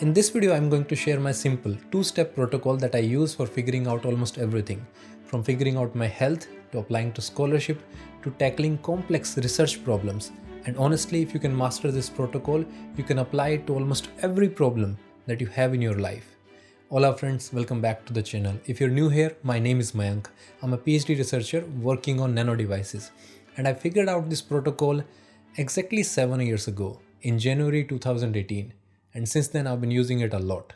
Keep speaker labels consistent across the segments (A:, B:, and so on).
A: In this video, I'm going to share my simple two-step protocol that I use for figuring out almost everything, from figuring out my health to applying to scholarship to tackling complex research problems. And honestly, if you can master this protocol, you can apply it to almost every problem that you have in your life. Hola friends, welcome back to the channel. If you're new here, my name is Mayank. I'm a PhD researcher working on nano devices. And I figured out this protocol exactly 7 years ago in January 2018. And since then I've been using it a lot.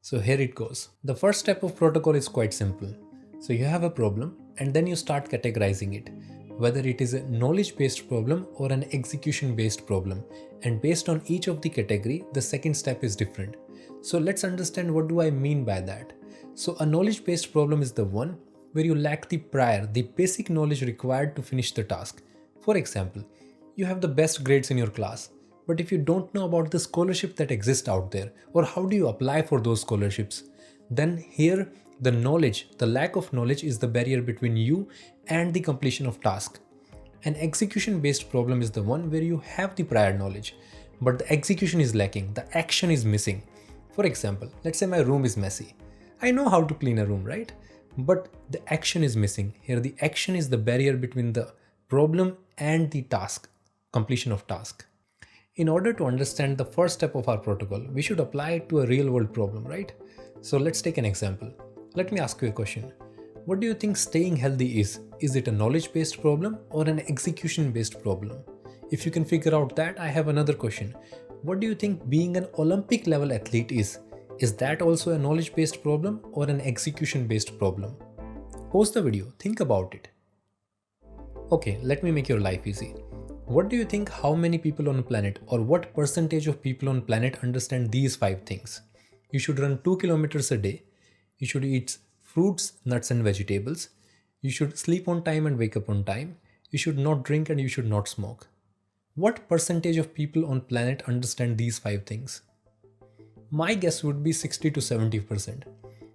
A: So here it goes. The first step of protocol is quite simple. So you have a problem and then you start categorizing it, whether it is a knowledge-based problem or an execution-based problem. And based on each of the category, the second step is different. So let's understand what do I mean by that. So a knowledge-based problem is the one where you lack the basic knowledge required to finish the task. For example, you have the best grades in your class, but if you don't know about the scholarship that exists out there, or how do you apply for those scholarships, then here the lack of knowledge is the barrier between you and the completion of task. An execution-based problem is the one where you have the prior knowledge, but the execution is lacking, the action is missing. For example, let's say my room is messy. I know how to clean a room, right? But the action is missing. Here the action is the barrier between the problem and the task, completion of task. In order to understand the first step of our protocol, we should apply it to a real world problem, right? So let's take an example. Let me ask you a question. What do you think staying healthy is? Is it a knowledge-based problem or an execution-based problem? If you can figure out that, I have another question. What do you think being an Olympic level athlete is? Is that also a knowledge-based problem or an execution-based problem? Pause the video, think about it. Okay, let me make your life easy. What do you think how many people on planet or what percentage of people on planet understand these 5 things? You should run 2 kilometers a day. You should eat fruits, nuts and vegetables. You should sleep on time and wake up on time. You should not drink and you should not smoke. What percentage of people on planet understand these 5 things? My guess would be 60 to 70%.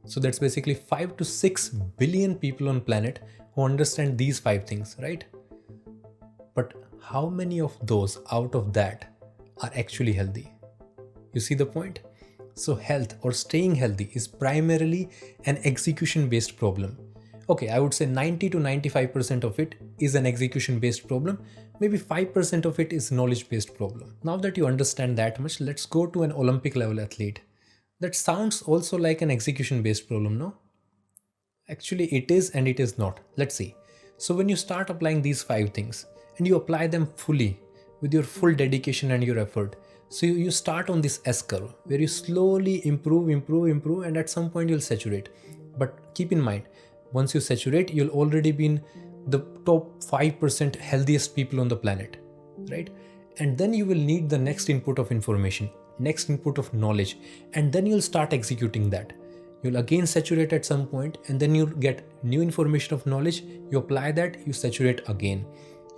A: So that's basically 5 to 6 billion people on planet who understand these 5 things, right? But how many of those out of that are actually healthy? You see the point? So health or staying healthy is primarily an execution-based problem. Okay, I would say 90 to 95% of it is an execution-based problem. Maybe 5% of it is knowledge-based problem. Now that you understand that much, let's go to an Olympic level athlete. That sounds also like an execution-based problem, no? Actually, it is and it is not. Let's see. So when you start applying these 5 things and you apply them fully with your full dedication and your effort, so you start on this S curve where you slowly improve and at some point you'll saturate. But keep in mind, once you saturate, you'll already be in the top 5% healthiest people on the planet, right? And then you will need the next input of information, next input of knowledge, and then you'll start executing that. You'll again saturate at some point and then you'll get new information of knowledge, you apply that, you saturate again.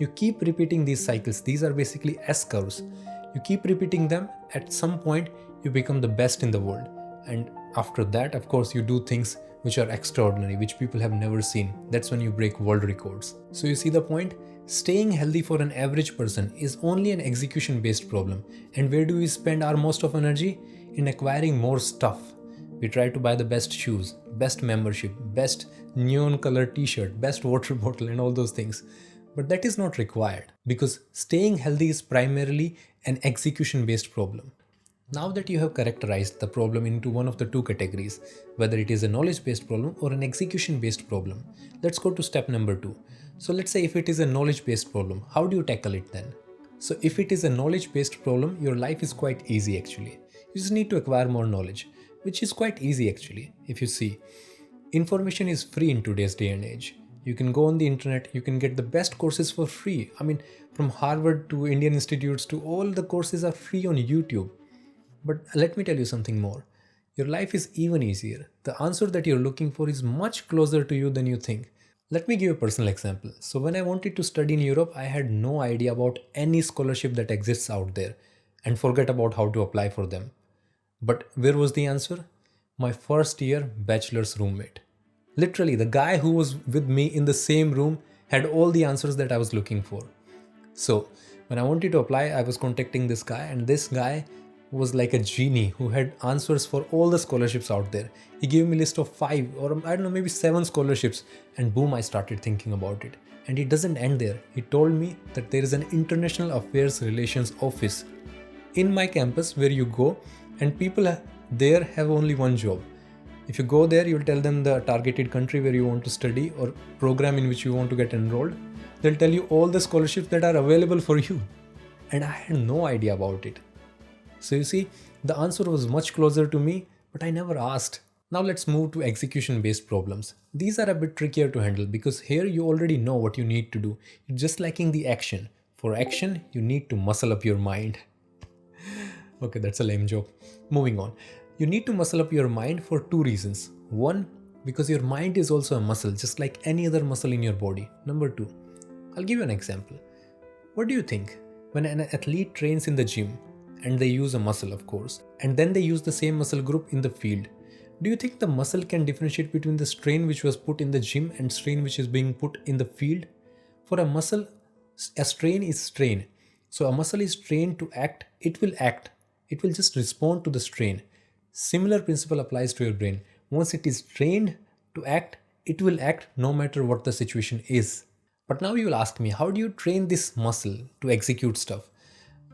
A: You keep repeating these cycles. These are basically S curves. You keep repeating them. At some point, you become the best in the world. And after that, of course, you do things which are extraordinary, which people have never seen. That's when you break world records. So you see the point? Staying healthy for an average person is only an execution-based problem. And where do we spend our most of energy? In acquiring more stuff. We try to buy the best shoes, best membership, best neon color t-shirt, best water bottle and all those things. But that is not required because staying healthy is primarily an execution-based problem. Now that you have characterized the problem into one of the 2 categories, whether it is a knowledge-based problem or an execution-based problem, let's go to step number 2. So let's say if it is a knowledge-based problem, how do you tackle it then? So if it is a knowledge-based problem, your life is quite easy actually. You just need to acquire more knowledge, which is quite easy actually. If you see, information is free in today's day and age. You can go on the internet, you can get the best courses for free. I mean, from Harvard to Indian institutes to all the courses are free on YouTube. But let me tell you something more. Your life is even easier. The answer that you're looking for is much closer to you than you think. Let me give you a personal example. So when I wanted to study in Europe, I had no idea about any scholarship that exists out there and forget about how to apply for them. But where was the answer? My first year bachelor's roommate. Literally, the guy who was with me in the same room had all the answers that I was looking for. So when I wanted to apply, I was contacting this guy and this guy was like a genie who had answers for all the scholarships out there. He gave me a list of 5 or I don't know, maybe 7 scholarships, and boom, I started thinking about it. And it doesn't end there. He told me that there is an international affairs relations office in my campus where you go, and people there have only one job. If you go there, you'll tell them the targeted country where you want to study or program in which you want to get enrolled. They'll tell you all the scholarships that are available for you. And I had no idea about it. So you see, the answer was much closer to me, but I never asked. Now let's move to execution-based problems. These are a bit trickier to handle because here you already know what you need to do. You're just lacking the action. For action, you need to muscle up your mind. Okay, that's a lame joke. Moving on. You need to muscle up your mind for 2 reasons. 1, because your mind is also a muscle, just like any other muscle in your body. Number 2, I'll give you an example. What do you think? When an athlete trains in the gym, and they use a muscle, of course, and then they use the same muscle group in the field, do you think the muscle can differentiate between the strain which was put in the gym and strain which is being put in the field? For a muscle, a strain is strain. So a muscle is trained to act, it will act. It will just respond to the strain. Similar principle applies to your brain. Once it is trained to act, it will act no matter what the situation is. But now you will ask me, how do you train this muscle to execute stuff?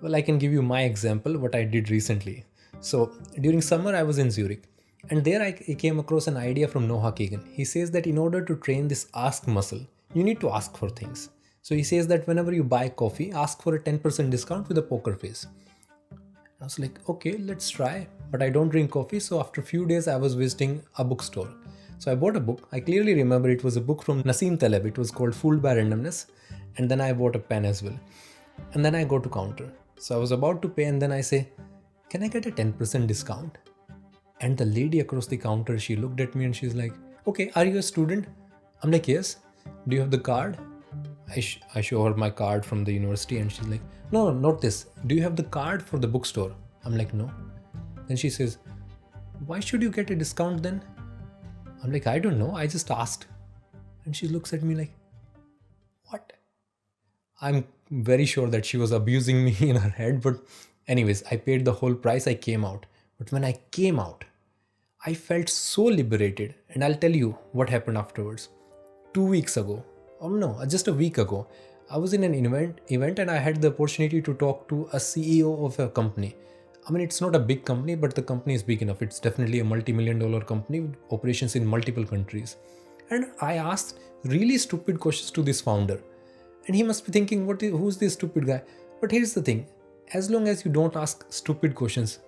A: Well, I can give you my example, what I did recently. So during summer, I was in Zurich, and there I came across an idea from Noah Kagan. He says that in order to train this ask muscle, you need to ask for things. So he says that whenever you buy coffee, ask for a 10% discount with a poker face. I was like, okay, let's try. But I don't drink coffee, so after a few days I was visiting a bookstore. So I bought a book. I clearly remember it was a book from Nassim Taleb. It was called Fooled by Randomness. And then I bought a pen as well. And then I go to counter. So I was about to pay and then I say, can I get a 10% discount? And the lady across the counter, she looked at me and she's like, okay, are you a student? I'm like, yes. Do you have the card? I show her my card from the university and she's like, no, not this. Do you have the card for the bookstore? I'm like, no. Then she says, why should you get a discount then? I'm like, I don't know. I just asked. And she looks at me like, what? I'm very sure that she was abusing me in her head. But anyways, I paid the whole price. I came out. But when I came out, I felt so liberated. And I'll tell you what happened afterwards. 2 weeks ago, just a week ago, I was in an event and I had the opportunity to talk to a CEO of a company. I mean, it's not a big company, but the company is big enough. It's definitely a multi-million-dollar company with operations in multiple countries. And I asked really stupid questions to this founder. And he must be thinking, who's this stupid guy? But here's the thing. As long as you don't ask stupid questions,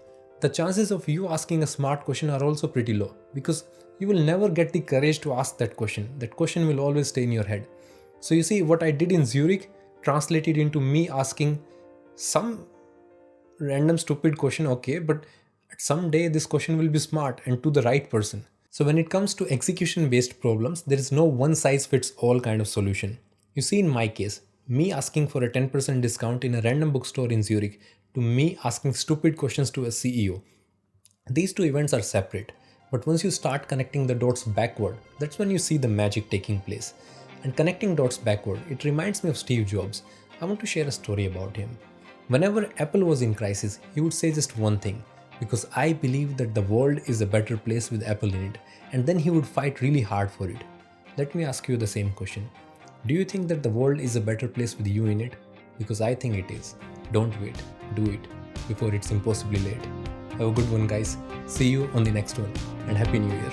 A: the chances of you asking a smart question are also pretty low, because you will never get the courage to ask that question. That question will always stay in your head. So you see, what I did in Zurich translated into me asking some random stupid question, okay, but someday this question will be smart and to the right person. So when it comes to execution-based problems, there is no one-size-fits-all kind of solution. You see, in my case, me asking for a 10% discount in a random bookstore in Zurich to me asking stupid questions to a CEO. These two events are separate, but once you start connecting the dots backward, that's when you see the magic taking place. And connecting dots backward, it reminds me of Steve Jobs. I want to share a story about him. Whenever Apple was in crisis, he would say just one thing, because I believe that the world is a better place with Apple in it, and then he would fight really hard for it. Let me ask you the same question. Do you think that the world is a better place with you in it? Because I think it is. Don't wait, do it before it's impossibly late. Have a good one, guys. See you on the next one, and Happy New Year.